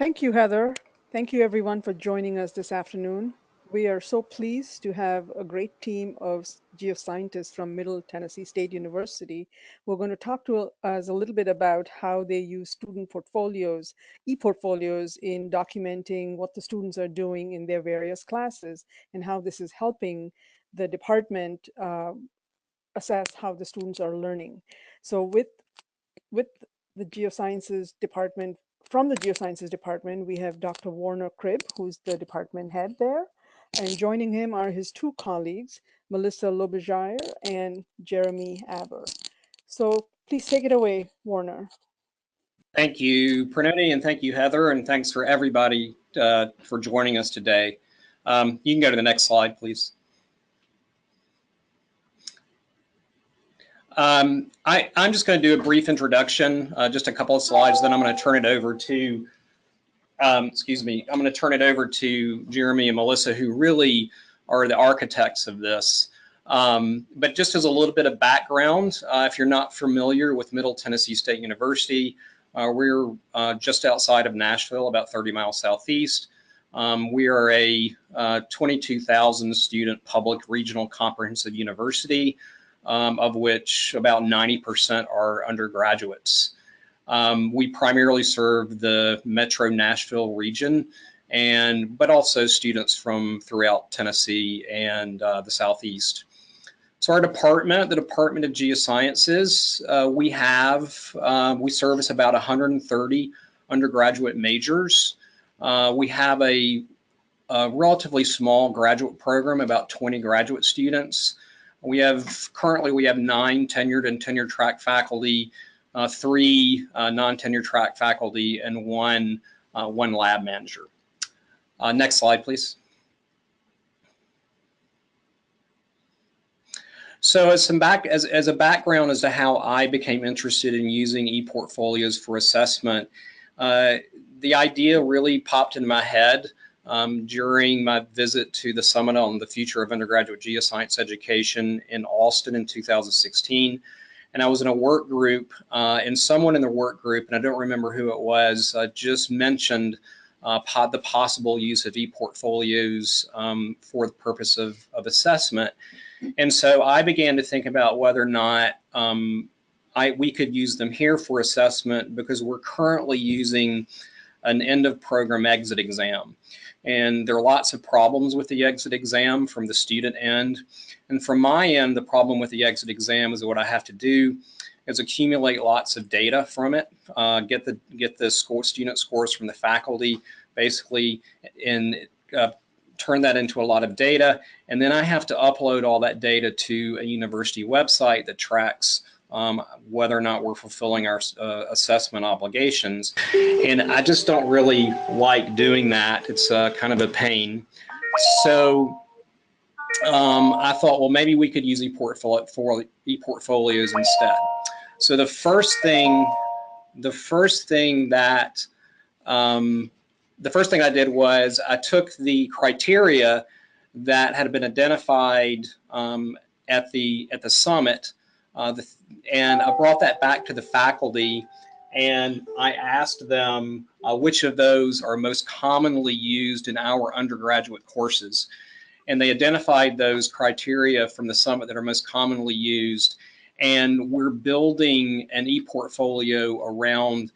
Thank you, Heather. Thank you, everyone, for joining us this afternoon. We are so pleased to have a great team of geoscientists from Middle Tennessee State University. We're going to talk to us a little bit about how they use student portfolios, e-portfolios, in documenting what the students are doing in their various classes and how this is helping the department assess how the students are learning. So with the Geosciences department, from the Geosciences department, we have Dr. Warner Cribb, who's the department head there. And joining him are his two colleagues, Melissa Lobejire and Jeremy Aber. So please take it away, Warner. Thank you, Pranoti, and thank you, Heather, and thanks for everybody for joining us today. You can go to the next slide, please. I'm just going to do a brief introduction, just a couple of slides, then I'm going to turn it over to, I'm going to turn it over to Jeremy and Melissa, who really are the architects of this. But just as a little bit of background, if you're not familiar with Middle Tennessee State University, we're just outside of Nashville, about 30 miles southeast. We are a 22,000 student public regional comprehensive university, of which about 90% are undergraduates. We primarily serve the Metro Nashville region, but also students from throughout Tennessee and the Southeast. So our department, the Department of Geosciences, we service about 130 undergraduate majors. We have a relatively small graduate program, about 20 graduate students. Currently we have 9 tenured and tenure track faculty, 3 non-tenure track faculty, and one lab manager. Next slide, please. So as a background as to how I became interested in using ePortfolios for assessment, the idea really popped in my head during my visit to the Summit on the Future of Undergraduate Geoscience Education in Austin in 2016. And I was in a work group, and someone in the work group, and I don't remember who it was, just mentioned the possible use of ePortfolios for the purpose of assessment. And so I began to think about whether or not we could use them here for assessment, because we're currently using an end of program exit exam. And there are lots of problems with the exit exam from the student end. And from my end, the problem with the exit exam is that what I have to do is accumulate lots of data from it, get the student scores from the faculty, basically, and turn that into a lot of data. And then I have to upload all that data to a university website that tracks whether or not we're fulfilling our assessment obligations. And I just don't really like doing that. It's kind of a pain. So I thought, well, maybe we could use ePortfolios instead. So the first thing I did was I took the criteria that had been identified at the summit, and I brought that back to the faculty, and I asked them which of those are most commonly used in our undergraduate courses. And they identified those criteria from the summit that are most commonly used, and we're building an ePortfolio around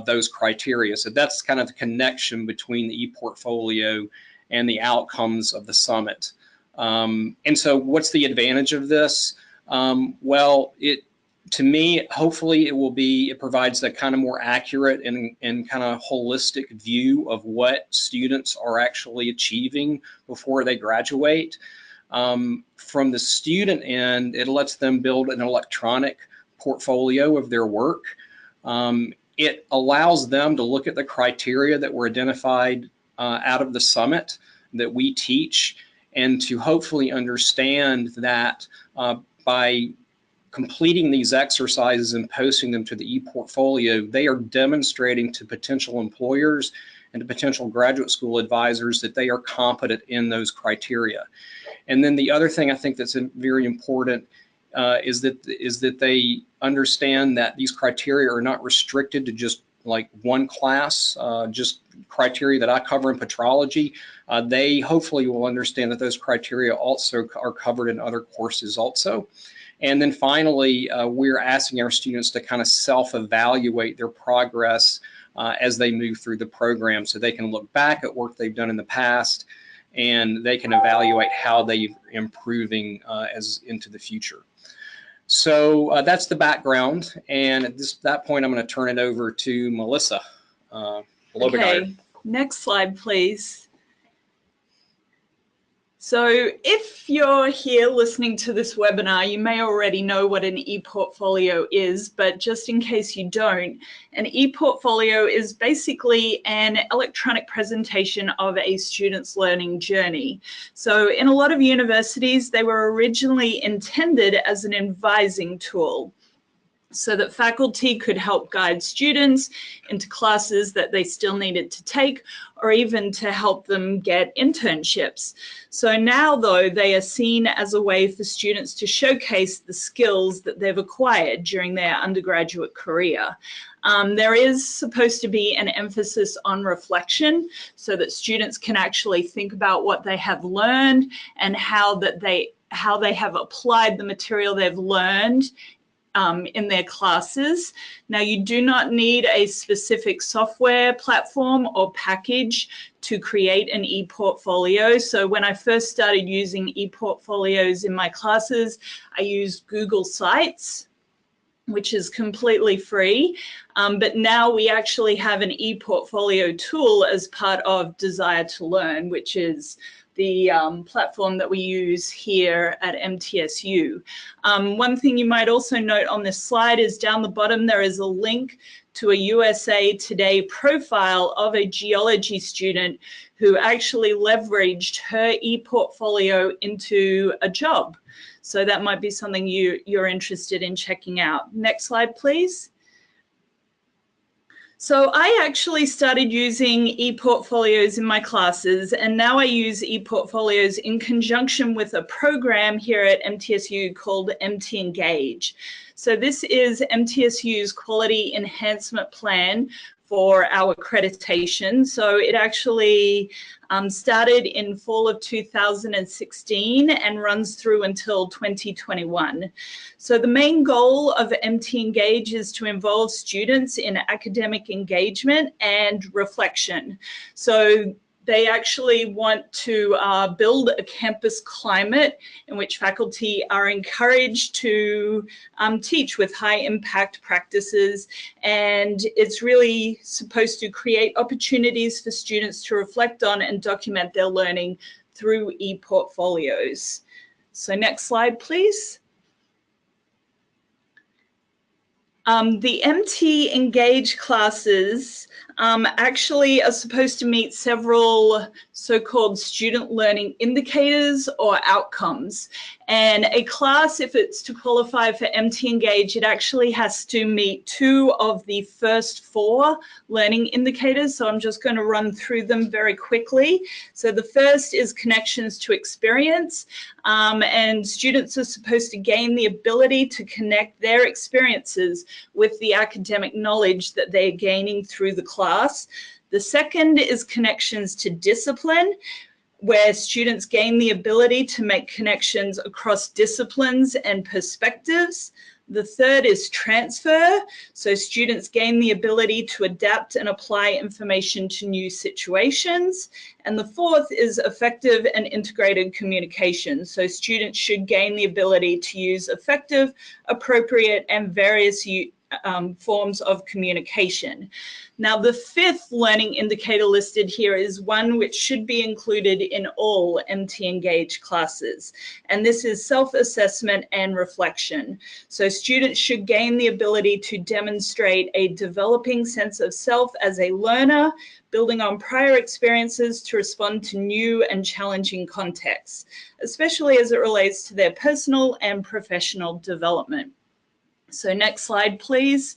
those criteria. So that's kind of the connection between the ePortfolio and the outcomes of the summit. And so what's the advantage of this? Well, to me, hopefully it provides a kind of more accurate and kind of holistic view of what students are actually achieving before they graduate. From the student end, it lets them build an electronic portfolio of their work. It allows them to look at the criteria that were identified out of the summit that we teach, and to hopefully understand that by completing these exercises and posting them to the ePortfolio, they are demonstrating to potential employers and to potential graduate school advisors that they are competent in those criteria. And then the other thing I think that's very important is that they understand that these criteria are not restricted to just like one class, just criteria that I cover in petrology, they hopefully will understand that those criteria also are covered in other courses also. And then finally, we're asking our students to kind of self-evaluate their progress as they move through the program, so they can look back at work they've done in the past, and they can evaluate how they're improving as into the future. So that's the background, and at that point, I'm going to turn it over to Melissa. Okay, next slide, please. So if you're here listening to this webinar, you may already know what an ePortfolio is, but just in case you don't, an ePortfolio is basically an electronic presentation of a student's learning journey. So in a lot of universities, they were originally intended as an advising tool, so that faculty could help guide students into classes that they still needed to take, or even to help them get internships. So now, though, they are seen as a way for students to showcase the skills that they've acquired during their undergraduate career. There is supposed to be an emphasis on reflection, so that students can actually think about what they have learned and how they have applied the material they've learned in their classes. Now, you do not need a specific software platform or package to create an ePortfolio. So when I first started using ePortfolios in my classes, I used Google Sites, which is completely free. But now we actually have an ePortfolio tool as part of Desire to Learn, which is the platform that we use here at MTSU. One thing you might also note on this slide is down the bottom there is a link to a USA Today profile of a geology student who actually leveraged her ePortfolio into a job. So that might be something you're interested in checking out. Next slide, please. So I actually started using ePortfolios in my classes, and now I use ePortfolios in conjunction with a program here at MTSU called MtEngage. So this is MTSU's quality enhancement plan for our accreditation. So it actually started in fall of 2016 and runs through until 2021. So the main goal of MtEngage is to involve students in academic engagement and reflection. So they actually want to build a campus climate in which faculty are encouraged to teach with high impact practices, and it's really supposed to create opportunities for students to reflect on and document their learning through ePortfolios. So next slide, please. The MtEngage classes actually are supposed to meet several so-called student learning indicators or outcomes. And a class, if it's to qualify for MtEngage, it actually has to meet 2 of the first 4 learning indicators. So I'm just going to run through them very quickly. So the first is connections to experience. And students are supposed to gain the ability to connect their experiences with the academic knowledge that they're gaining through the class. The second is connections to discipline, where students gain the ability to make connections across disciplines and perspectives. The third is transfer, so students gain the ability to adapt and apply information to new situations. And the fourth is effective and integrated communication, so students should gain the ability to use effective, appropriate, and various forms of communication. Now, the 5th learning indicator listed here is one which should be included in all MtEngage classes, and this is self-assessment and reflection. So students should gain the ability to demonstrate a developing sense of self as a learner, building on prior experiences to respond to new and challenging contexts, especially as it relates to their personal and professional development. So next slide, please.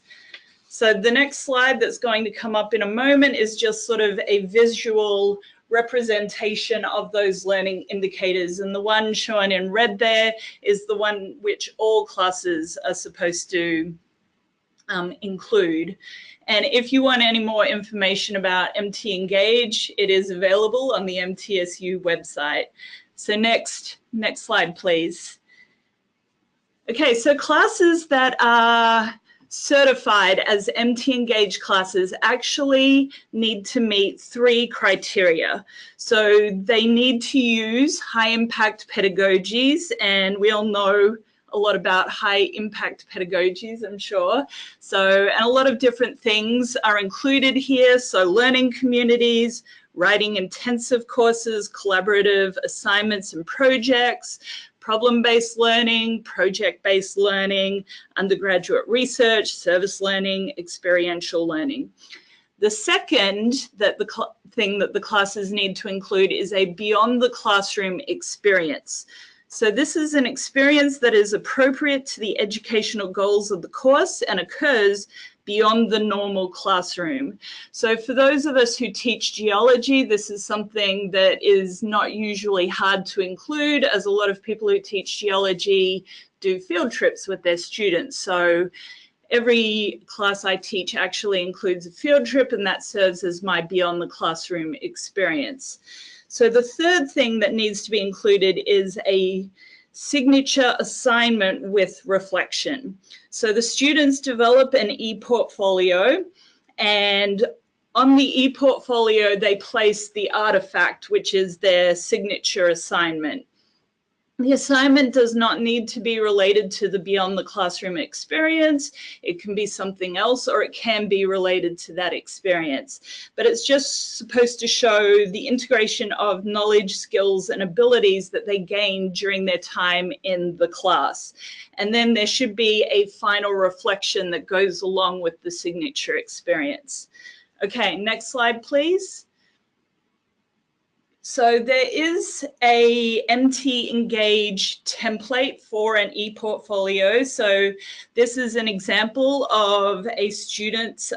So the next slide that's going to come up in a moment is just sort of a visual representation of those learning indicators. And the one shown in red there is the one which all classes are supposed to include. And if you want any more information about MtEngage, it is available on the MTSU website. So next slide, please. Okay, so classes that are certified as MtEngage classes actually need to meet 3 criteria. So they need to use high impact pedagogies, and we all know a lot about high impact pedagogies, I'm sure. So, and a lot of different things are included here. So learning communities, writing intensive courses, collaborative assignments and projects, problem-based learning, project-based learning, undergraduate research, service learning, experiential learning. The second thing that the classes need to include is a beyond the classroom experience. So this is an experience that is appropriate to the educational goals of the course and occurs beyond the normal classroom. So for those of us who teach geology, this is something that is not usually hard to include, as a lot of people who teach geology do field trips with their students. So every class I teach actually includes a field trip, and that serves as my beyond the classroom experience. So the third thing that needs to be included is a signature assignment with reflection. So the students develop an ePortfolio, and on the ePortfolio, they place the artifact, which is their signature assignment. The assignment does not need to be related to the beyond the classroom experience. It can be something else, or it can be related to that experience. But it's just supposed to show the integration of knowledge, skills, and abilities that they gain during their time in the class. And then there should be a final reflection that goes along with the signature experience. Okay, next slide, please. So there is a MtEngage template for an ePortfolio. So this is an example of a student's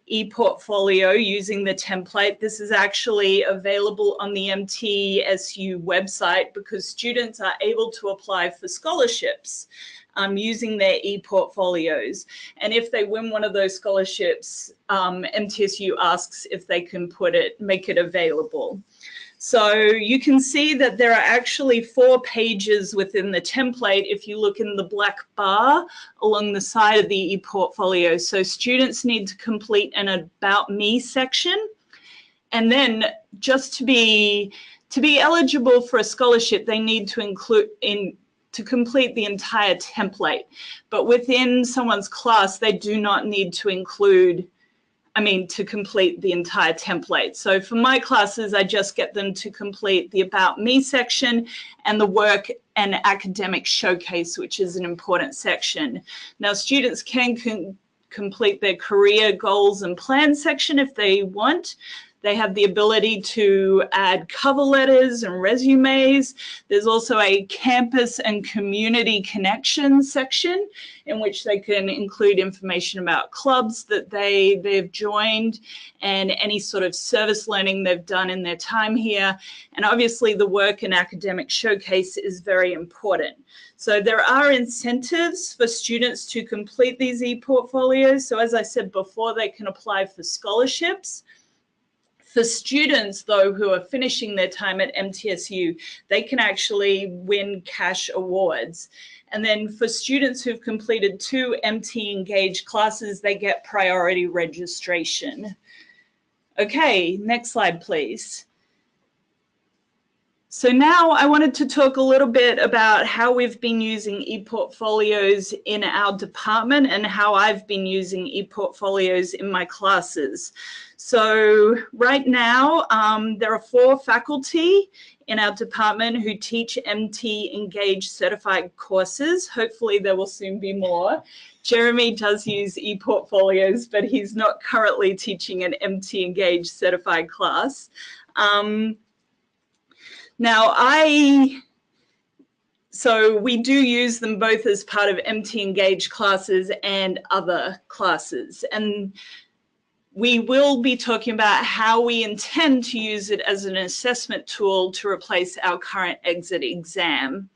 ePortfolio using the template. This is actually available on the MTSU website because students are able to apply for scholarships using their ePortfolios. And if they win one of those scholarships, MTSU asks if they can make it available. So you can see that there are actually 4 pages within the template if you look in the black bar along the side of the ePortfolio. So students need to complete an About Me section. And then just to be eligible for a scholarship, they need to complete the entire template. But within someone's class, they do not need to complete the entire template. So for my classes, I just get them to complete the About Me section and the Work and Academic Showcase, which is an important section. Now, students can complete their career goals and plans section if they want. They have the ability to add cover letters and resumes. There's also a campus and community connections section in which they can include information about clubs that they've joined and any sort of service learning they've done in their time here. And obviously the Work and Academic Showcase is very important. So there are incentives for students to complete these ePortfolios. So as I said before, they can apply for scholarships. For students, though, who are finishing their time at MTSU, they can actually win cash awards. And then for students who've completed 2 MtEngage classes, they get priority registration. Okay, next slide, please. So now I wanted to talk a little bit about how we've been using ePortfolios in our department and how I've been using ePortfolios in my classes. So right now, there are 4 faculty in our department who teach MtEngage certified courses. Hopefully there will soon be more. Jeremy does use ePortfolios, but he's not currently teaching an MtEngage certified class. So we do use them both as part of MtEngage classes and other classes. And we will be talking about how we intend to use it as an assessment tool to replace our current exit exam.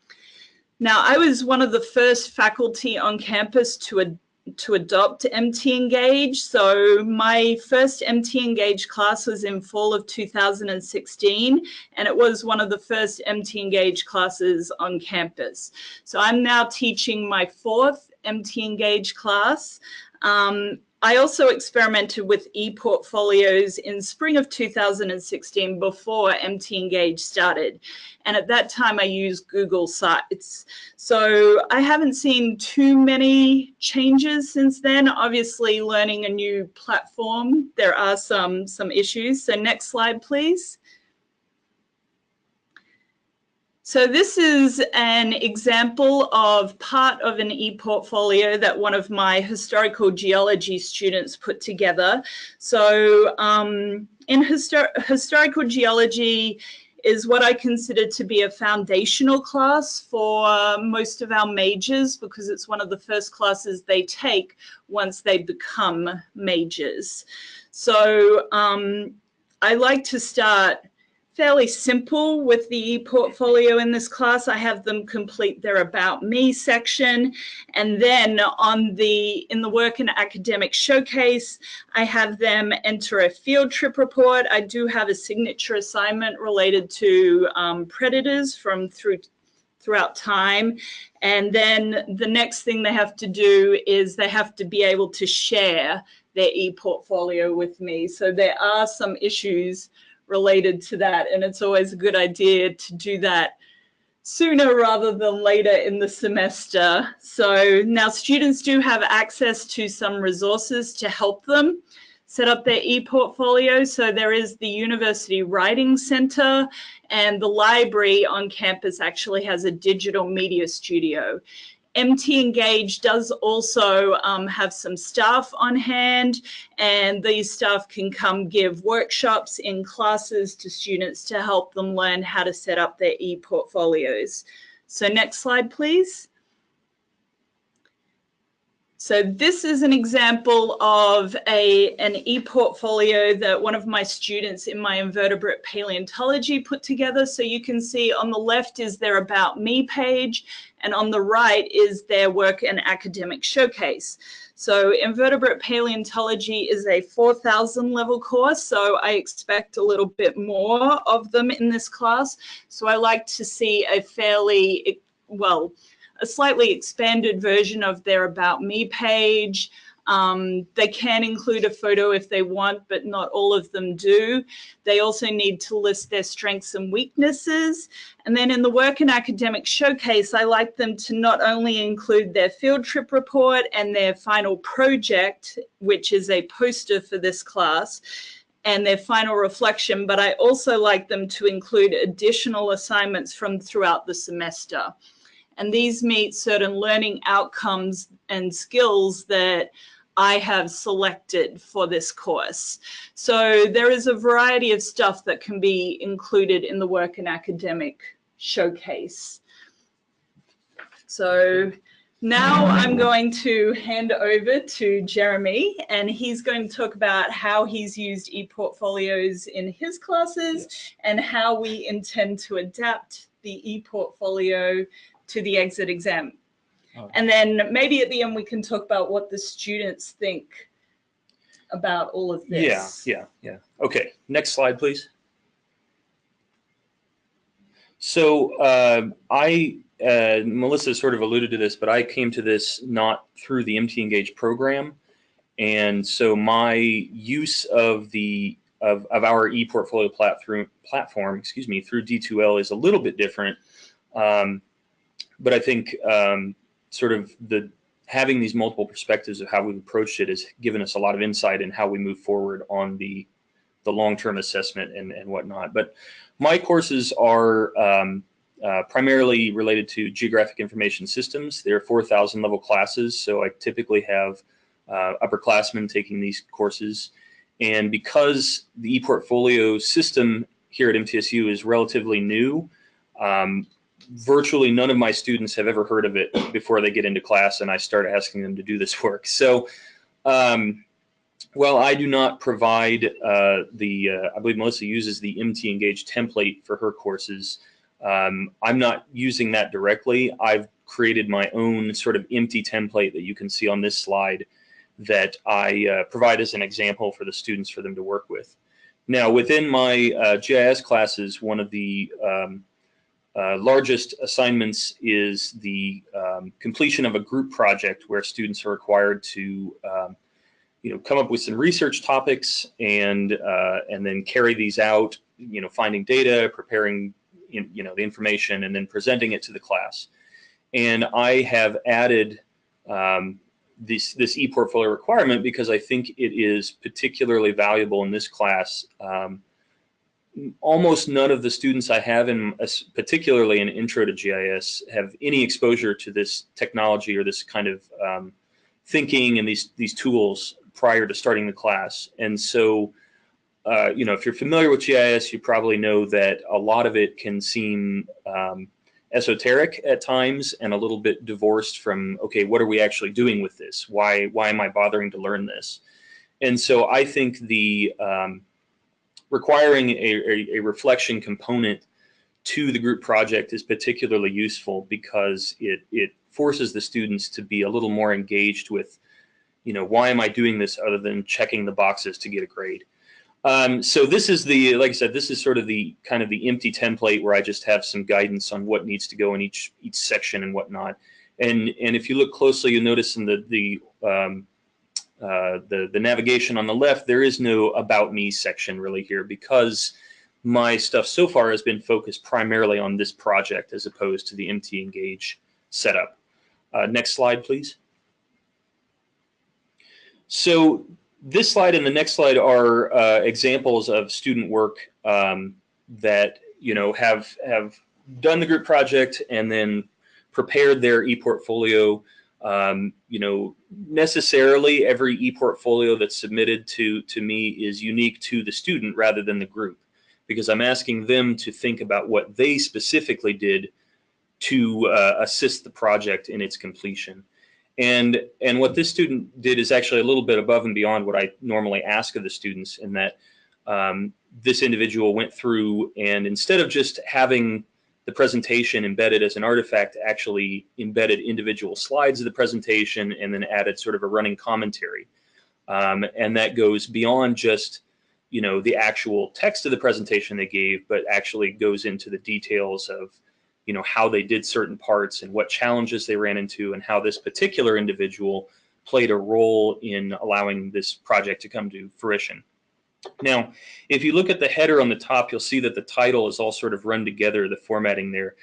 Now, I was one of the first faculty on campus to to adopt MtEngage. So my first MtEngage class was in fall of 2016, and it was one of the first MtEngage classes on campus. So I'm now teaching my fourth MtEngage class. I also experimented with ePortfolios in spring of 2016 before MtEngage started. And at that time, I used Google Sites. So I haven't seen too many changes since then. Obviously, learning a new platform, there are some issues. So next slide, please. So this is an example of part of an ePortfolio that one of my historical geology students put together. So in historical geology is what I consider to be a foundational class for most of our majors, because it's one of the first classes they take once they become majors. So I like to start fairly simple with the ePortfolio in this class. I have them complete their About Me section. And then in the Work and Academic Showcase, I have them enter a field trip report. I do have a signature assignment related to predators from throughout time. And then the next thing they have to do is they have to be able to share their ePortfolio with me. So there are some issues related to that, and it's always a good idea to do that sooner rather than later in the semester. So now students do have access to some resources to help them set up their ePortfolio. So there is the University Writing Center, and the library on campus actually has a digital media studio. MtEngage does also have some staff on hand, and these staff can come give workshops in classes to students to help them learn how to set up their ePortfolios. So next slide, please. So this is an example of an ePortfolio that one of my students in my invertebrate paleontology put together. So you can see on the left is their About Me page, and on the right is their Work and Academic Showcase. So invertebrate paleontology is a 4,000 level course, so I expect a little bit more of them in this class. So I like to see a a slightly expanded version of their About Me page. They can include a photo if they want, but not all of them do. They also need to list their strengths and weaknesses. And then in the Work and Academic Showcase, I like them to not only include their field trip report and their final project, which is a poster for this class, and their final reflection, but I also like them to include additional assignments from throughout the semester. And these meet certain learning outcomes and skills that I have selected for this course. So there is a variety of stuff that can be included in the Work and Academic Showcase. So now I'm going to hand over to Jeremy, and he's going to talk about how he's used ePortfolios in his classes and how we intend to adapt the ePortfolio to the exit exam. And then maybe at the end we can talk about what the students think about all of this. Yeah. Okay, next slide, please. So Melissa sort of alluded to this, but I came to this not through the MtEngage program. And so my use of our ePortfolio platform, through D2L is a little bit different. But I think sort of having these multiple perspectives of how we've approached it has given us a lot of insight in how we move forward on the long-term assessment and whatnot. But my courses are primarily related to geographic information systems. They're 4,000 level classes, so I typically have upperclassmen taking these courses. And because the ePortfolio system here at MTSU is relatively new, virtually none of my students have ever heard of it before they get into class and I start asking them to do this work. So while I do not provide I believe Melissa uses the MtEngage template for her courses, I'm not using that directly. I've created my own sort of empty template that you can see on this slide that I provide as an example for the students for them to work with. Now, within my GIS classes, one of the largest assignments is the completion of a group project where students are required to come up with some research topics and then carry these out, finding data, preparing the information, and then presenting it to the class. And I have added this ePortfolio requirement because I think it is particularly valuable in this class. Almost none of the students I have, particularly in Intro to GIS, have any exposure to this technology or this kind of thinking and these tools prior to starting the class. And so, if you're familiar with GIS, you probably know that a lot of it can seem esoteric at times and a little bit divorced from, okay, what are we actually doing with this? Why am I bothering to learn this? And so I think the requiring a reflection component to the group project is particularly useful because it forces the students to be a little more engaged with, why am I doing this other than checking the boxes to get a grade? So this is like I said, this is sort of the kind of the empty template where I just have some guidance on what needs to go in each section and whatnot. And if you look closely, you'll notice in the navigation on the left, there is no About Me section really here because my stuff so far has been focused primarily on this project as opposed to the MtEngage setup. Next slide, please. So this slide and the next slide are examples of student work that have done the group project and then prepared their ePortfolio. Necessarily every ePortfolio that's submitted to me is unique to the student rather than the group, because I'm asking them to think about what they specifically did to assist the project in its completion. And what this student did is actually a little bit above and beyond what I normally ask of the students, in that this individual went through and instead of just having the presentation embedded as an artifact, actually embedded individual slides of the presentation and then added sort of a running commentary. And that goes beyond just, the actual text of the presentation they gave, but actually goes into the details of, how they did certain parts and what challenges they ran into and how this particular individual played a role in allowing this project to come to fruition. Now, if you look at the header on the top, you'll see that the title is all sort of run together, the formatting there.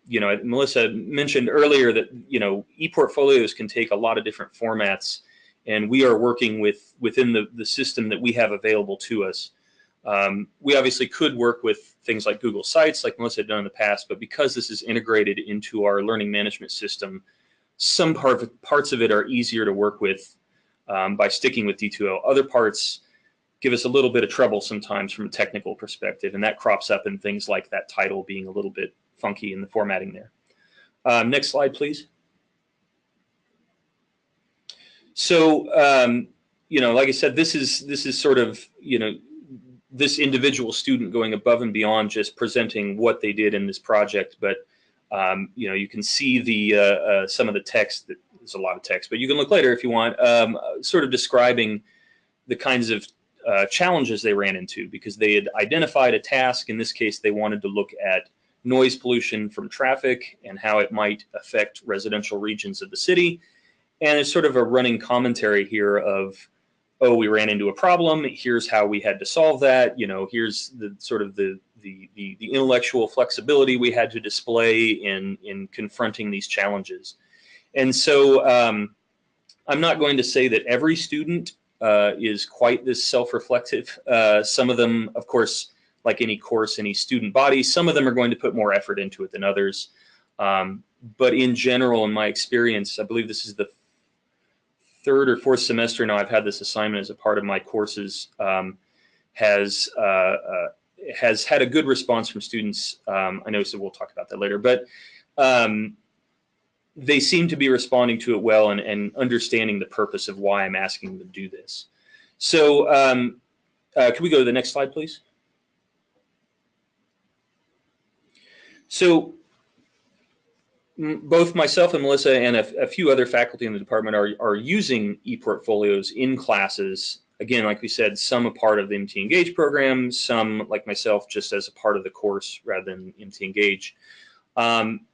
Melissa mentioned earlier that, ePortfolios can take a lot of different formats, and we are working within the system that we have available to us. We obviously could work with things like Google Sites, like Melissa had done in the past, but because this is integrated into our learning management system, some parts of it are easier to work with by sticking with D2L. Other parts give us a little bit of trouble sometimes from a technical perspective, and that crops up in things like that title being a little bit funky in the formatting there. Next slide, please. So, like I said, this is sort of, this individual student going above and beyond just presenting what they did in this project, but you can see the some of the text. There's a lot of text, but you can look later if you want, sort of describing the kinds of challenges they ran into, because they had identified a task. In this case, they wanted to look at noise pollution from traffic and how it might affect residential regions of the city. And it's sort of a running commentary here of, oh, we ran into a problem. Here's how we had to solve that. Here's the sort of the intellectual flexibility we had to display in confronting these challenges. And so I'm not going to say that every student is quite this self-reflective. Some of them, of course, like any course, any student body, some of them are going to put more effort into it than others. But in general, in my experience, I believe this is the third or fourth semester now I've had this assignment as a part of my courses, has had a good response from students. I know, so we'll talk about that later, but they seem to be responding to it well and understanding the purpose of why I'm asking them to do this. So can we go to the next slide, please? So both myself and Melissa and a few other faculty in the department are using ePortfolios in classes. Again, like we said, some a part of the MtEngage program, some, like myself, just as a part of the course rather than MtEngage.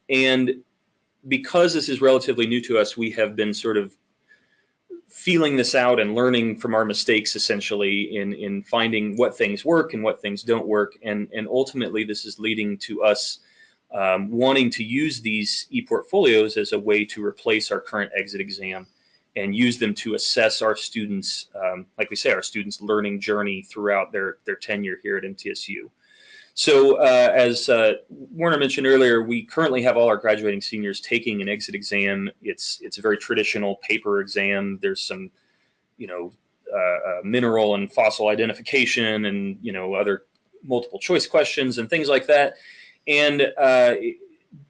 And because this is relatively new to us, we have been sort of feeling this out and learning from our mistakes, essentially, in finding what things work and what things don't work. And ultimately, this is leading to us wanting to use these ePortfolios as a way to replace our current exit exam and use them to assess our students, like we say, our students' learning journey throughout their tenure here at MTSU. So as Warner mentioned earlier, we currently have all our graduating seniors taking an exit exam. It's a very traditional paper exam. There's some, mineral and fossil identification and, other multiple choice questions and things like that. And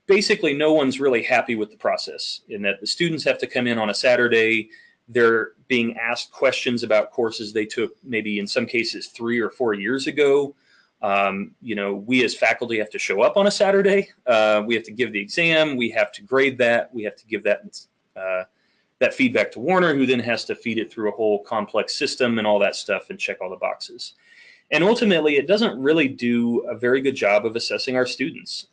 basically no one's really happy with the process in that the students have to come in on a Saturday. They're being asked questions about courses they took maybe in some cases 3 or 4 years ago. We as faculty have to show up on a Saturday. We have to give the exam. We have to grade that. We have to give that feedback to Warner, who then has to feed it through a whole complex system and all that stuff and check all the boxes. And ultimately, it doesn't really do a very good job of assessing our students.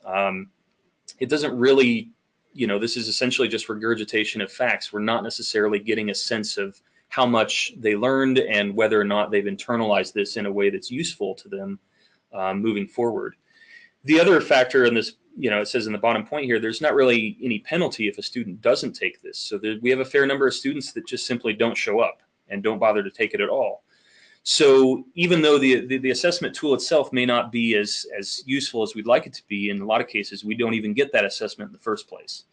It doesn't really, this is essentially just regurgitation of facts. We're not necessarily getting a sense of how much they learned and whether or not they've internalized this in a way that's useful to them moving forward. The other factor in this, it says in the bottom point here, there's not really any penalty if a student doesn't take this. So we have a fair number of students that just simply don't show up and don't bother to take it at all. So even though the assessment tool itself may not be as useful as we'd like it to be, in a lot of cases, we don't even get that assessment in the first place.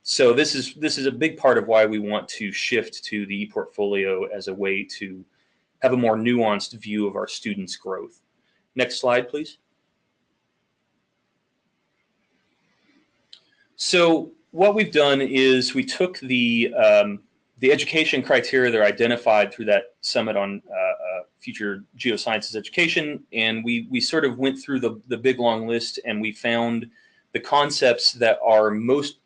So this is a big part of why we want to shift to the ePortfolio as a way to have a more nuanced view of our students' growth. Next slide, please. So what we've done is we took the education criteria that are identified through that summit on future geosciences education, and we sort of went through the big long list, and we found the concepts that are most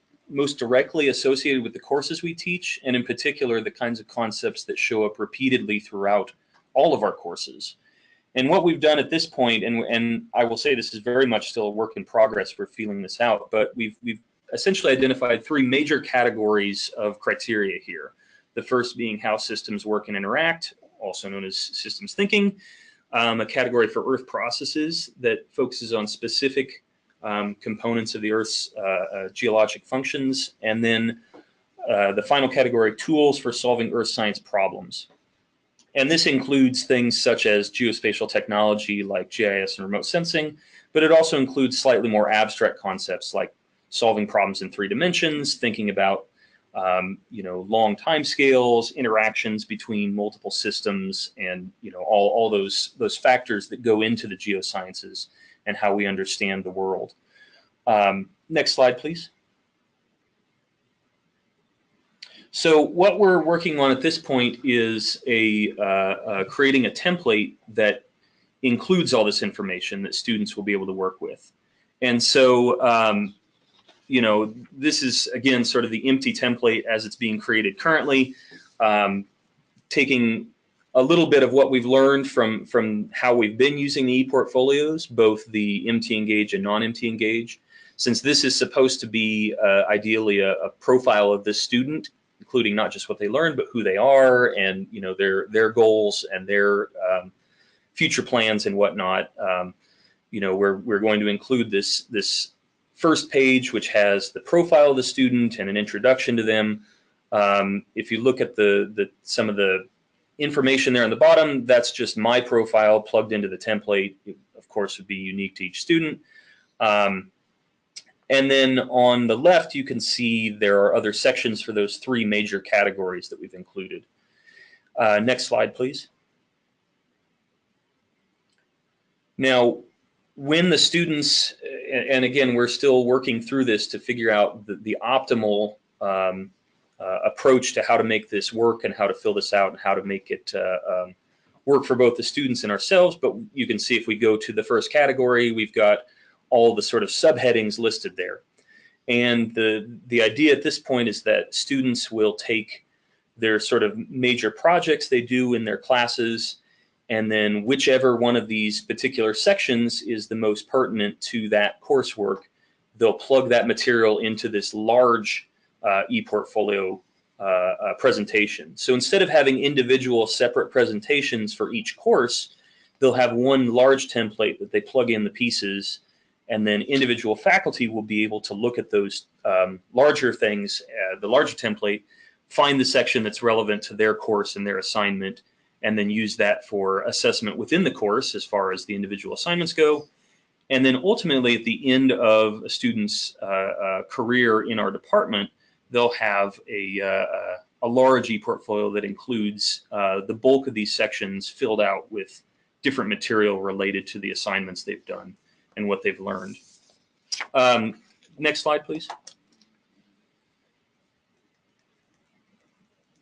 directly associated with the courses we teach, and in particular the kinds of concepts that show up repeatedly throughout all of our courses. And what we've done at this point, and I will say this is very much still a work in progress for feeling this out, but we've essentially identified 3 major categories of criteria here. The first being how systems work and interact, also known as systems thinking. A category for Earth processes that focuses on specific components of the Earth's geologic functions. And then the final category, tools for solving Earth science problems. And this includes things such as geospatial technology like GIS and remote sensing, but it also includes slightly more abstract concepts like solving problems in 3 dimensions, thinking about long time scales, interactions between multiple systems, and all those factors that go into the geosciences and how we understand the world. Next slide, please. So what we're working on at this point is creating a template that includes all this information that students will be able to work with. And so, this is, again, sort of the empty template as it's being created currently, taking a little bit of what we've learned from how we've been using the ePortfolios, both the MtEngage and non-MtEngage. Since this is supposed to be ideally a profile of the student, including not just what they learned, but who they are and their goals and their future plans and whatnot. We're going to include this first page, which has the profile of the student and an introduction to them. If you look at some of the information there on the bottom, that's just my profile plugged into the template. It, of course, would be unique to each student. And then on the left, you can see there are other sections for those 3 major categories that we've included. Next slide, please. Now, when the students, and again, we're still working through this to figure out the optimal approach to how to make this work and how to fill this out and how to make it work for both the students and ourselves. But you can see if we go to the first category, we've got all the sort of subheadings listed there. And the idea at this point is that students will take their sort of major projects they do in their classes, and then whichever one of these particular sections is the most pertinent to that coursework, they'll plug that material into this large ePortfolio presentation. So instead of having individual separate presentations for each course, they'll have one large template that they plug in the pieces, and then individual faculty will be able to look at those larger things, the larger template, find the section that's relevant to their course and their assignment, and then use that for assessment within the course as far as the individual assignments go. And then ultimately at the end of a student's career in our department, they'll have a large ePortfolio that includes the bulk of these sections filled out with different material related to the assignments they've done and what they've learned. Next slide, please.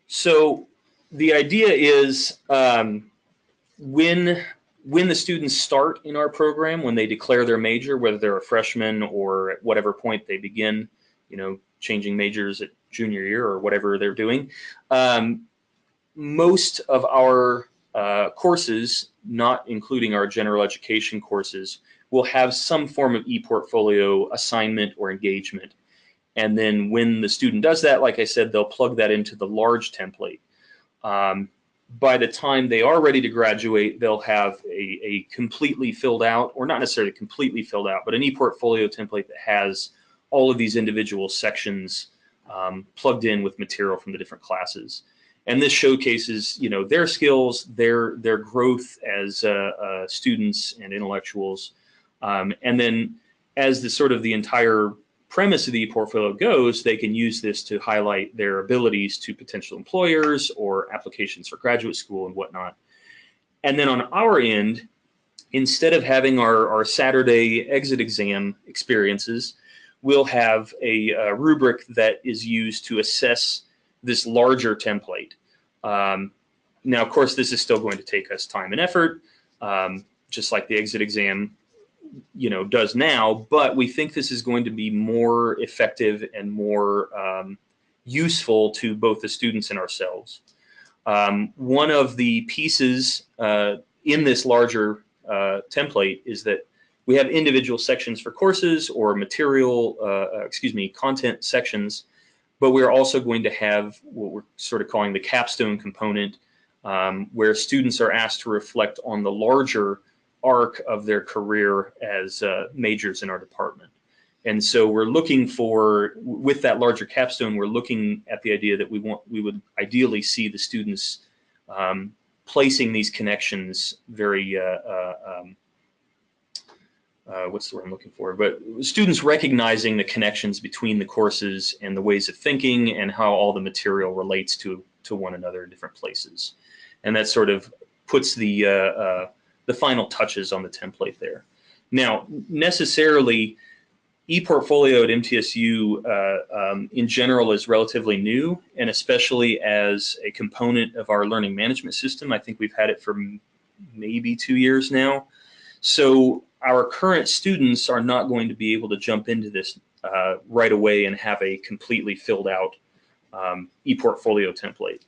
So the idea is when the students start in our program, when they declare their major, whether they're a freshman or at whatever point they begin, changing majors at junior year or whatever they're doing, most of our courses, not including our general education courses, will have some form of ePortfolio assignment or engagement. And then when the student does that, like I said, they'll plug that into the large template. By the time they are ready to graduate, they'll have a completely filled out, or not necessarily completely filled out, but an ePortfolio template that has all of these individual sections plugged in with material from the different classes. And this showcases, their skills, their growth as students and intellectuals. And then as the entire premise of the ePortfolio goes, they can use this to highlight their abilities to potential employers or applications for graduate school and whatnot. And then on our end, instead of having our Saturday exit exam experiences, we'll have a rubric that is used to assess this larger template. Now, of course, this is still going to take us time and effort, just like the exit exam does now, but we think this is going to be more effective and more useful to both the students and ourselves. One of the pieces in this larger template is that we have individual sections for courses or material, content sections, but we're also going to have what we're sort of calling the capstone component, where students are asked to reflect on the larger arc of their career as majors in our department. And so we're looking for, with that larger capstone, we're looking at the idea that we would ideally see the students placing these connections very, what's the word I'm looking for? But students recognizing the connections between the courses and the ways of thinking and how all the material relates to one another in different places. And that sort of puts the final touches on the template there. Now, necessarily, ePortfolio at MTSU in general is relatively new, and especially as a component of our learning management system. I think we've had it for maybe 2 years now. So our current students are not going to be able to jump into this right away and have a completely filled out ePortfolio template.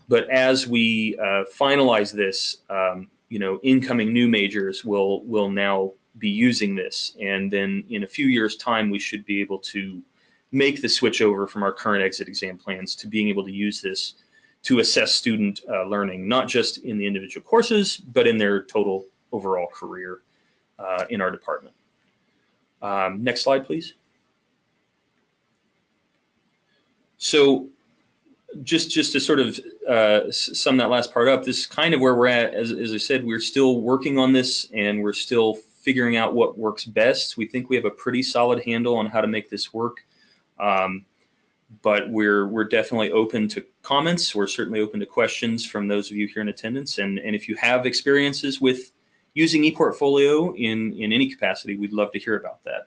But as we finalize this, incoming new majors will now be using this, and then in a few years' time, we should be able to make the switch over from our current exit exam plans to being able to use this to assess student learning, not just in the individual courses, but in their total overall career in our department. Next slide, please. So just to sort of sum that last part up, this is kind of where we're at. As I said, we're still working on this, and we're still figuring out what works best. We think we have a pretty solid handle on how to make this work, but we're definitely open to comments. We're certainly open to questions from those of you here in attendance, and if you have experiences with using ePortfolio in any capacity, we'd love to hear about that.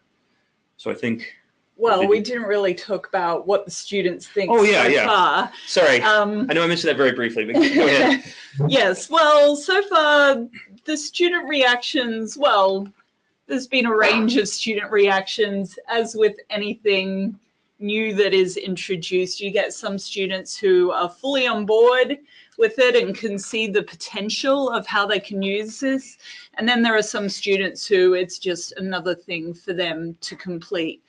So I think. Well, we didn't really talk about what the students think so far. Sorry, I know I mentioned that very briefly, but go ahead. Yes, well, so far the student reactions, well, there's been a range of student reactions. As with anything new that is introduced, you get some students who are fully on board with it and can see the potential of how they can use this. And then there are some students who it's just another thing for them to complete.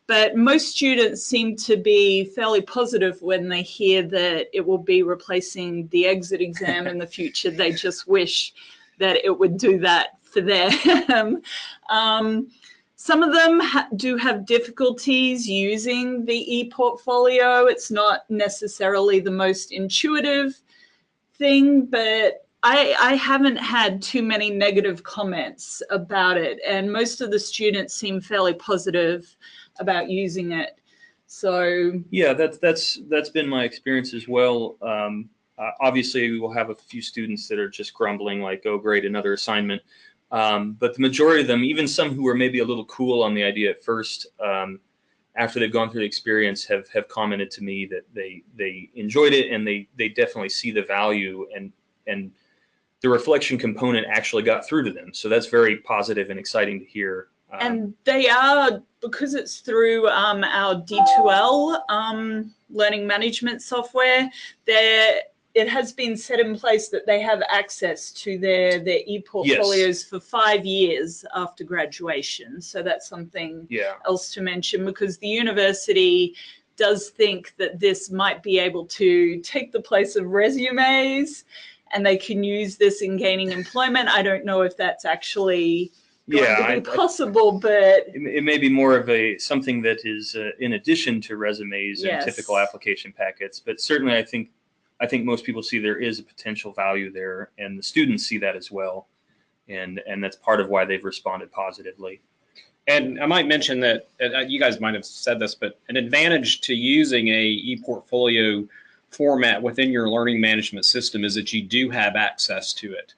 But most students seem to be fairly positive when they hear that it will be replacing the exit exam in the future. They just wish that it would do that for them. Some of them do have difficulties using the ePortfolio. It's not necessarily the most intuitive thing, but I haven't had too many negative comments about it. And most of the students seem fairly positive about using it. So yeah, that's been my experience as well. Obviously, we will have a few students that are just grumbling like, oh, great, another assignment. But the majority of them, even some who were maybe a little cool on the idea at first, after they've gone through the experience, have commented to me that they enjoyed it, and they definitely see the value, and the reflection component actually got through to them. So that's very positive and exciting to hear. And they are, because it's through our D2L learning management software, it has been set in place that they have access to their ePortfolios yes. for 5 years after graduation. So that's something else to mention, because the university does think that this might be able to take the place of resumes, and they can use this in gaining employment. I don't know if that's actually going to be possible, but it may be more of something that is in addition to resumes and typical application packets. But certainly, I think most people see there is a potential value there, and the students see that as well, and that's part of why they've responded positively. And I might mention that you guys might have said this, but an advantage to using a ePortfolio format within your learning management system is that you do have access to it.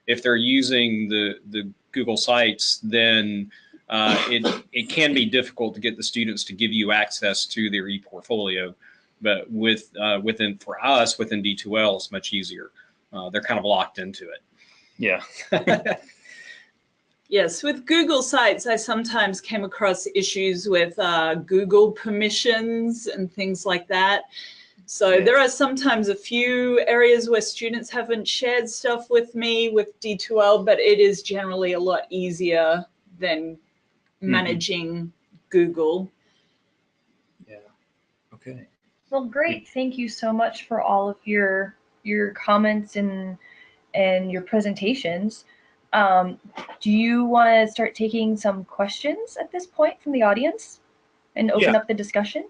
If they're using the Google Sites, then it can be difficult to get the students to give you access to their ePortfolio. But within D2L, it's much easier. They're kind of locked into it. Yeah. Yes, with Google Sites, I sometimes came across issues with Google permissions and things like that. So there are sometimes a few areas where students haven't shared stuff with me with D2L, but it is generally a lot easier than managing Google. Yeah. Okay. Well, great. Thank you so much for all of your comments and your presentations. Do you want to start taking some questions at this point from the audience and open up the discussion?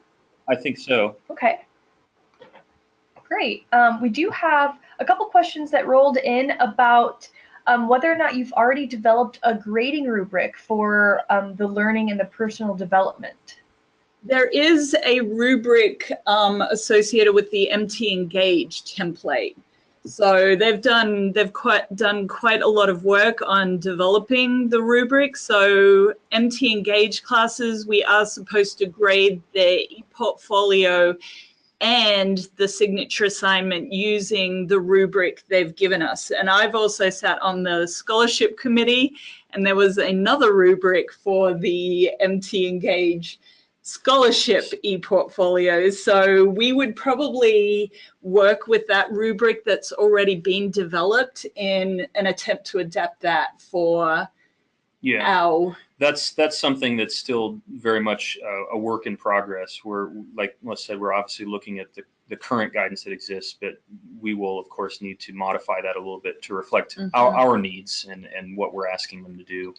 I think so. Okay. Great. We do have a couple questions that rolled in about whether or not you've already developed a grading rubric for the learning and the personal development. There is a rubric associated with the MtEngage template. So they've done quite a lot of work on developing the rubric. So MtEngage classes, we are supposed to grade their ePortfolio and the signature assignment using the rubric they've given us. And I've also sat on the scholarship committee, and there was another rubric for the MtEngage scholarship ePortfolios. So we would probably work with that rubric that's already been developed in an attempt to adapt that for our... That's something that's still very much a work in progress. We're, like Melissa said, we're obviously looking at the current guidance that exists, but we will, of course, need to modify that a little bit to reflect our needs and what we're asking them to do.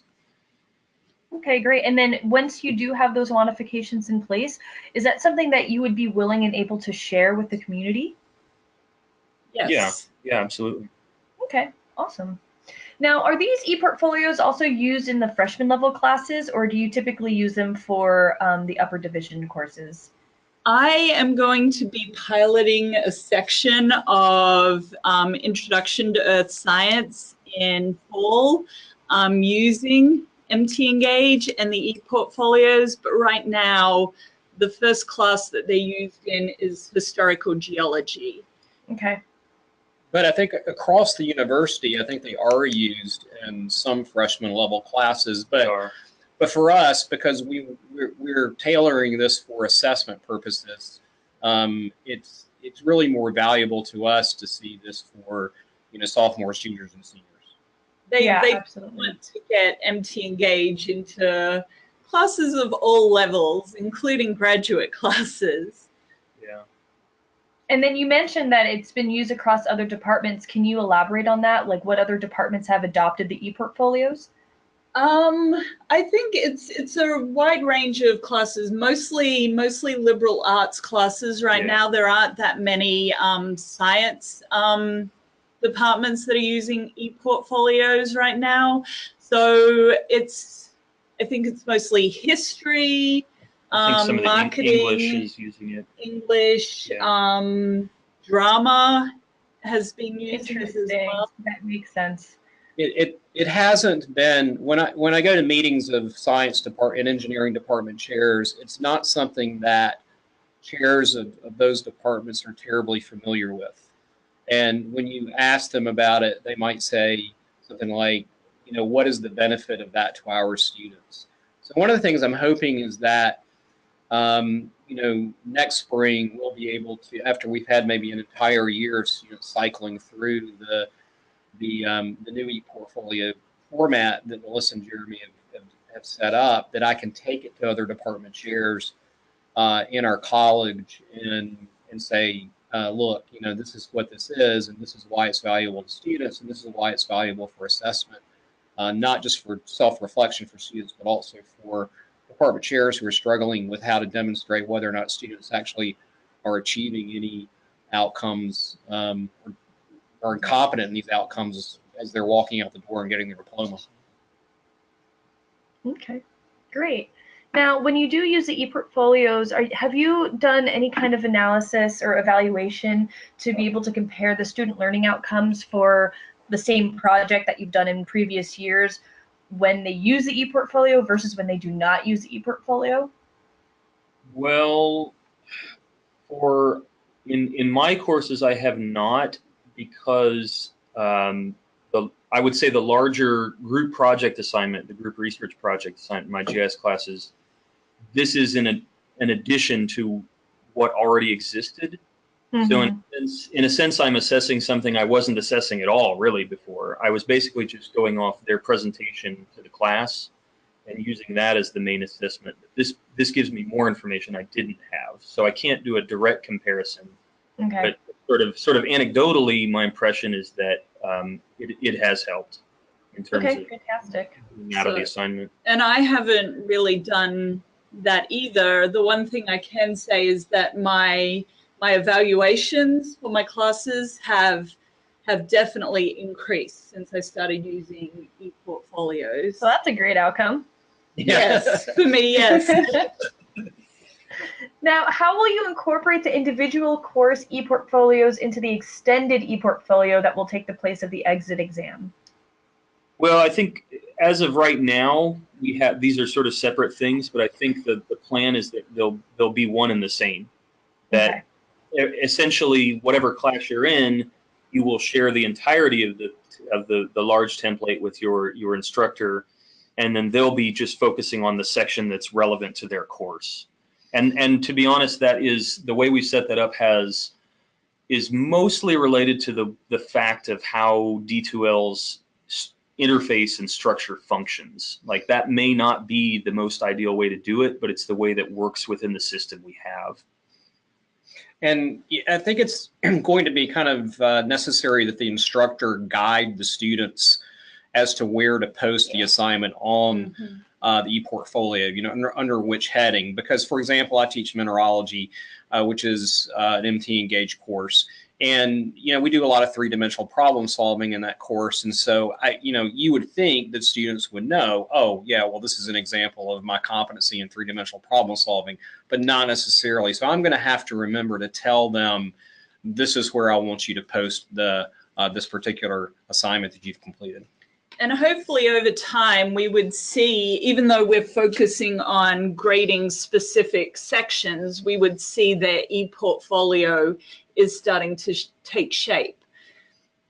Okay, great. And then once you do have those modifications in place, is that something that you would be willing and able to share with the community? Yes. Yeah, absolutely. Okay, awesome. Now, are these ePortfolios also used in the freshman level classes, or do you typically use them for the upper division courses? I am going to be piloting a section of Introduction to Earth Science in fall using MtEngage and the ePortfolios, but right now the first class that they're used in is historical geology. Okay. But I think across the university, I think they are used in some freshman level classes. But for us, because we're tailoring this for assessment purposes, it's really more valuable to us to see this for sophomores, juniors, and seniors. They absolutely want to get MtEngage into classes of all levels, including graduate classes. Yeah. And then you mentioned that it's been used across other departments. Can you elaborate on that? Like what other departments have adopted the ePortfolios? I think it's a wide range of classes, mostly liberal arts classes. Right now, there aren't that many science departments that are using ePortfolios right now. So I think it's mostly history, I think some of the marketing, English is using it. English, drama has been using it as well. That makes sense. It hasn't been when I go to meetings of science department and engineering department chairs, it's not something that chairs of those departments are terribly familiar with. And when you ask them about it, they might say something like, what is the benefit of that to our students? So one of the things I'm hoping is that next spring we'll be able to, after we've had maybe an entire year of students cycling through the new ePortfolio format that Melissa and Jeremy have set up, that I can take it to other department chairs in our college and say, look, this is what this is, and this is why it's valuable to students, and this is why it's valuable for assessment, not just for self-reflection for students, but also for department chairs who are struggling with how to demonstrate whether or not students actually are achieving any outcomes or are competent in these outcomes as they're walking out the door and getting their diploma. Okay, great. Now, when you do use the ePortfolios, have you done any kind of analysis or evaluation to be able to compare the student learning outcomes for the same project that you've done in previous years when they use the ePortfolio versus when they do not use the ePortfolio? Well, in my courses, I have not, because I would say the larger group project assignment, the group research project assignment, my GIS classes, this is an addition to what already existed. Mm-hmm. So in a sense, I'm assessing something I wasn't assessing at all really before. I was basically just going off their presentation to the class and using that as the main assessment. This gives me more information I didn't have, so I can't do a direct comparison. Okay. But sort of anecdotally, my impression is that it has helped in terms of fantastic. Out of the assignment. And I haven't really done that either. The one thing I can say is that my evaluations for my classes have definitely increased since I started using ePortfolios. So that's a great outcome. Yes, for me, yes. Now, how will you incorporate the individual course ePortfolios into the extended ePortfolio that will take the place of the exit exam? Well, I think as of right now, these are sort of separate things, but I think the plan is that they'll be one and the same. That essentially, whatever class you're in, you will share the entirety of the large template with your instructor, and then they'll be just focusing on the section that's relevant to their course. And to be honest, that is the way we set that up is mostly related to the fact of how D2L's interface and structure functions. Like, that may not be the most ideal way to do it, but it's the way that works within the system we have. And I think it's going to be kind of necessary that the instructor guide the students as to where to post the assignment on the ePortfolio, under which heading. Because, for example, I teach mineralogy, which is an MtEngage course. And, we do a lot of three-dimensional problem solving in that course. And so, you would think that students would know, oh, yeah, well, this is an example of my competency in three-dimensional problem solving, but not necessarily. So I'm going to have to remember to tell them, this is where I want you to post this particular assignment that you've completed. And hopefully over time we would see, even though we're focusing on grading specific sections, we would see that ePortfolio is starting to take shape.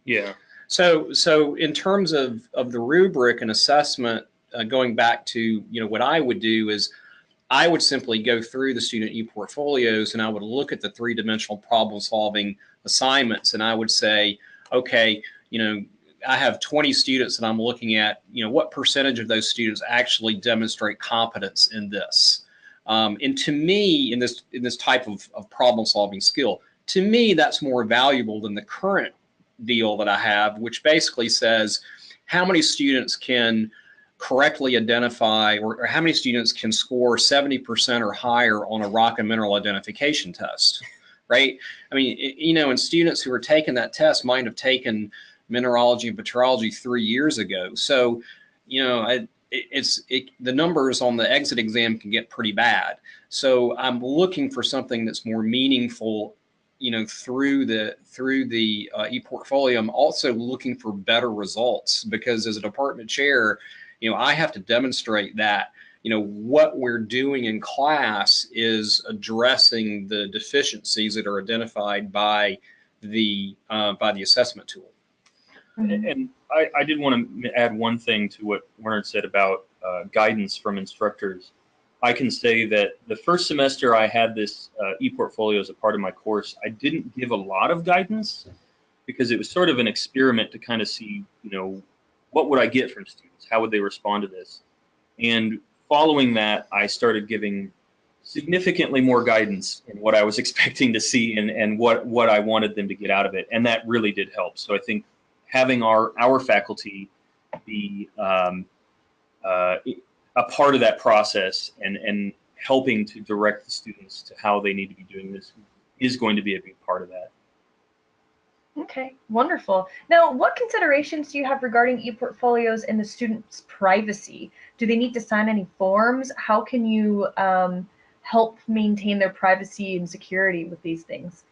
Yeah. So in terms of the rubric and assessment, going back to what I would do is I would simply go through the student ePortfolios and I would look at the three-dimensional problem solving assignments and I would say, okay, I have 20 students that I'm looking at, what percentage of those students actually demonstrate competence in this? And to me, in this type of problem solving skill, to me, that's more valuable than the current deal that I have, which basically says how many students can correctly identify or how many students can score 70% or higher on a rock and mineral identification test, right? I mean, and students who are taking that test might have taken mineralogy and petrology 3 years ago. So, the numbers on the exit exam can get pretty bad. So I'm looking for something that's more meaningful, through the ePortfolio. I'm also looking for better results because as a department chair, I have to demonstrate that, what we're doing in class is addressing the deficiencies that are identified by the assessment tool. And I did want to add one thing to what Werner said about guidance from instructors. I can say that the first semester I had this ePortfolio as a part of my course, I didn't give a lot of guidance because it was sort of an experiment to kind of see, what would I get from students? How would they respond to this? And following that, I started giving significantly more guidance in what I was expecting to see and what I wanted them to get out of it. And that really did help. So I think having our faculty be a part of that process and helping to direct the students to how they need to be doing this is going to be a big part of that. Okay, wonderful. Now, what considerations do you have regarding ePortfolios and the students' privacy? Do they need to sign any forms? How can you help maintain their privacy and security with these things?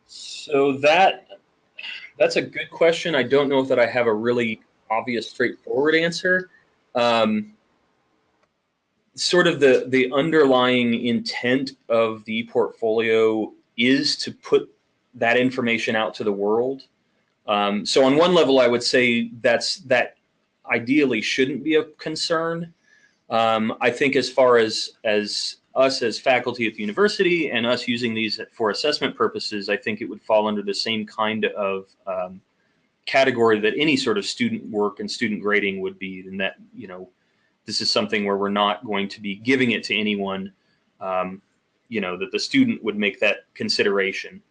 So that's a good question. I don't know if that I have a really obvious, straightforward answer. Sort of the underlying intent of the ePortfolio is to put that information out to the world. So on one level, I would say that ideally shouldn't be a concern. I think as far as us as faculty at the university and us using these for assessment purposes, I think it would fall under the same kind of category that any sort of student work and student grading would be, in that, this is something where we're not going to be giving it to anyone, that the student would make that consideration.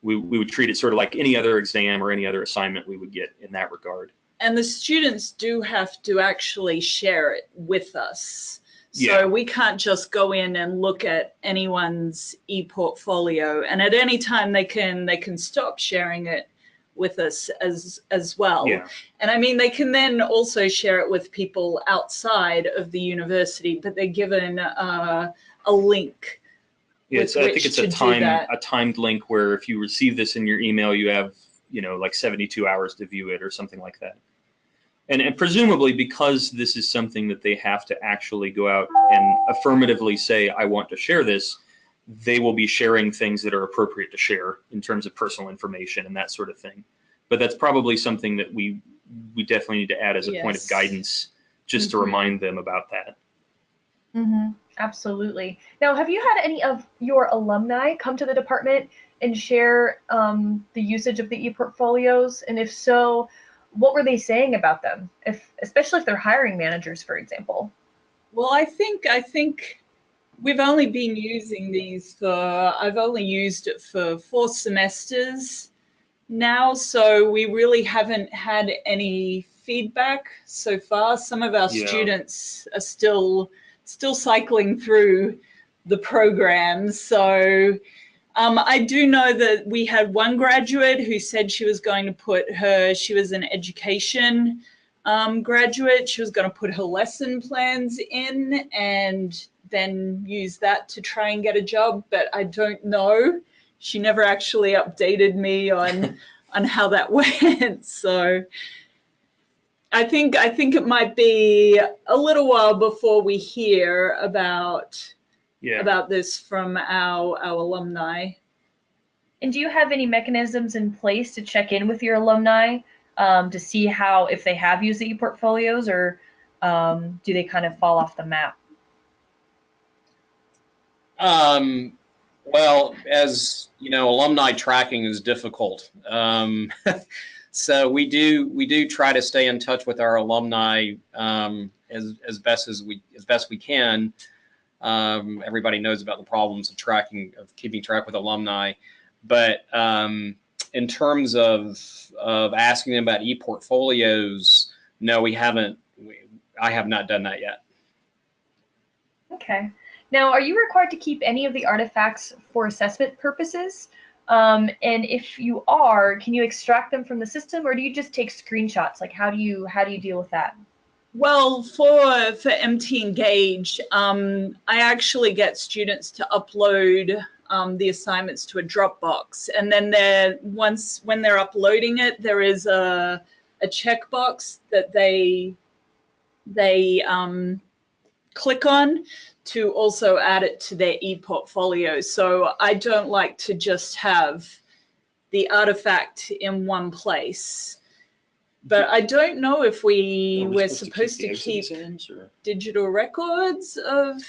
We would treat it sort of like any other exam or any other assignment we would get in that regard. And the students do have to actually share it with us. So we can't just go in and look at anyone's ePortfolio, and at any time they can stop sharing it with us as well. Yeah. And I mean, they can then also share it with people outside of the university, but they're given a link. Yeah, so I think it's a timed link where if you receive this in your email, you have, like 72 hours to view it or something like that. And presumably because this is something that they have to actually go out and affirmatively say, I want to share this, they will be sharing things that are appropriate to share in terms of personal information and that sort of thing. But that's probably something that we definitely need to add as a point of guidance, just to remind them about that. Absolutely. Now, have you had any of your alumni come to the department and share the usage of the ePortfolios? And if so, what were they saying about them, especially if they're hiring managers, for example? Well, I think we've only been using these I've only used it for 4 semesters now, so we really haven't had any feedback so far. Some of our students are still cycling through the program. So I do know that we had one graduate who said she was going to she was an education graduate, she was going to put her lesson plans in and then use that to try and get a job, but I don't know. She never actually updated me on how that went. So I think it might be a little while before we hear about this from our alumni. And do you have any mechanisms in place to check in with your alumni to see how, if they have used the ePortfolios, or do they kind of fall off the map? Well, as you know, alumni tracking is difficult. So we do try to stay in touch with our alumni as best we can. Everybody knows about the problems of keeping track with alumni, but in terms of asking them about ePortfolios, no, we haven't. I have not done that yet. Okay. Now, are you required to keep any of the artifacts for assessment purposes? And if you are, can you extract them from the system, or do you just take screenshots? Like, how do you deal with that? Well, for MtEngage, I actually get students to upload the assignments to a Dropbox, and then when they're uploading it, there is a checkbox that they click on to also add it to their ePortfolio. So I don't like to just have the artifact in one place. But I don't know if we're supposed to keep digital records of.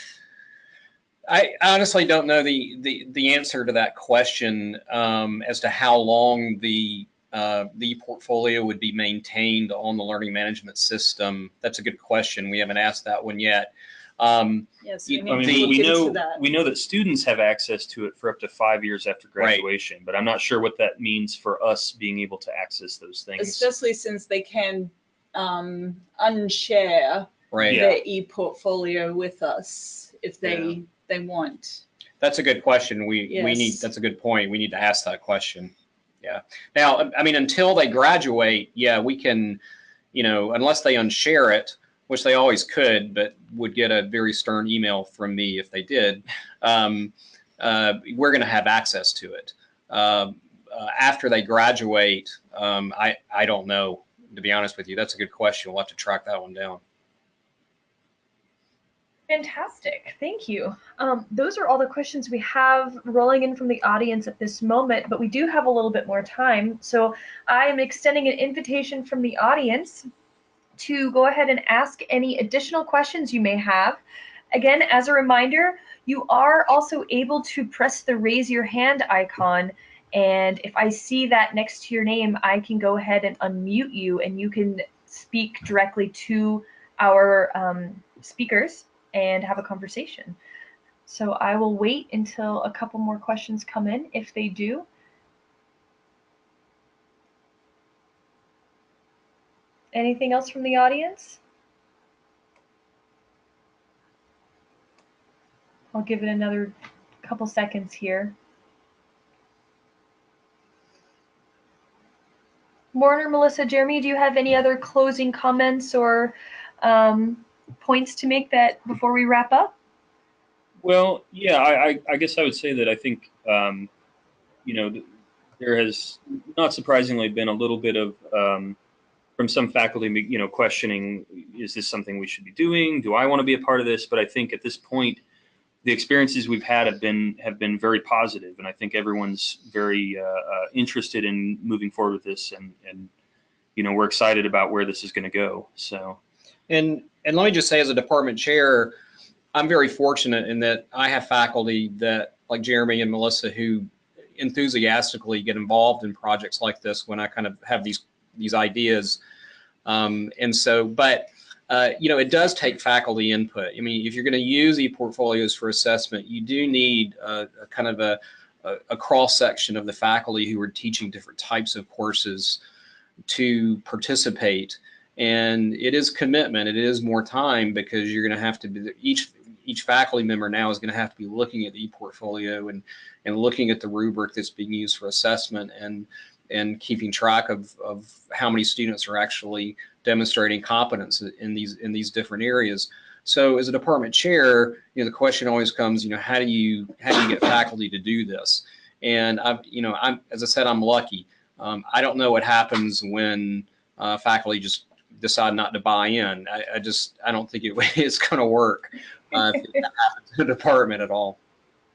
I honestly don't know the answer to that question as to how long the portfolio would be maintained on the learning management system. That's a good question. We haven't asked that one yet. Yes, we know that students have access to it for up to 5 years after graduation, right. But I'm not sure what that means for us being able to access those things. Especially since they can unshare their ePortfolio with us if they want. That's a good question. We need. That's a good point. We need to ask that question. Yeah. Now, I mean, until they graduate, we can, unless they unshare it, which they always could, but would get a very stern email from me if they did, we're going to have access to it. After they graduate, I don't know, to be honest with you. That's a good question. We'll have to track that one down. Fantastic. Thank you. Those are all the questions we have rolling in from the audience at this moment, but we do have a little bit more time. So I am extending an invitation from the audience to go ahead and ask any additional questions you may have. Again, as a reminder, you are also able to press the raise your hand icon, and if I see that next to your name, I can go ahead and unmute you, and you can speak directly to our speakers and have a conversation. So I will wait until a couple more questions come in, if they do. Anything else from the audience? I'll give it another couple seconds here. Warner, Melissa, Jeremy, do you have any other closing comments or points to make that before we wrap up? Well, yeah, I guess I would say that I think, there has not surprisingly been a little bit of, from some faculty, questioning, is this something we should be doing? Do I want to be a part of this? But I think at this point, the experiences we've had have been very positive, and I think everyone's very interested in moving forward with this, and we're excited about where this is going to go. So, and let me just say, as a department chair, I'm very fortunate in that I have faculty that, like Jeremy and Melissa, who enthusiastically get involved in projects like this when I kind of have these ideas, and so, but. It does take faculty input. I mean, if you're going to use ePortfolios for assessment, you do need a kind of a cross section of the faculty who are teaching different types of courses to participate. And it is commitment. It is more time, because you're going to have to be, each faculty member now is going to have to be looking at the ePortfolio and looking at the rubric that's being used for assessment, and keeping track of how many students are actually demonstrating competence in these different areas. So as a department chair, the question always comes, how do you get faculty to do this? And I'm as I said, I'm lucky. I don't know what happens when faculty just decide not to buy in. I don't think it's going to work if that happens in the department at all.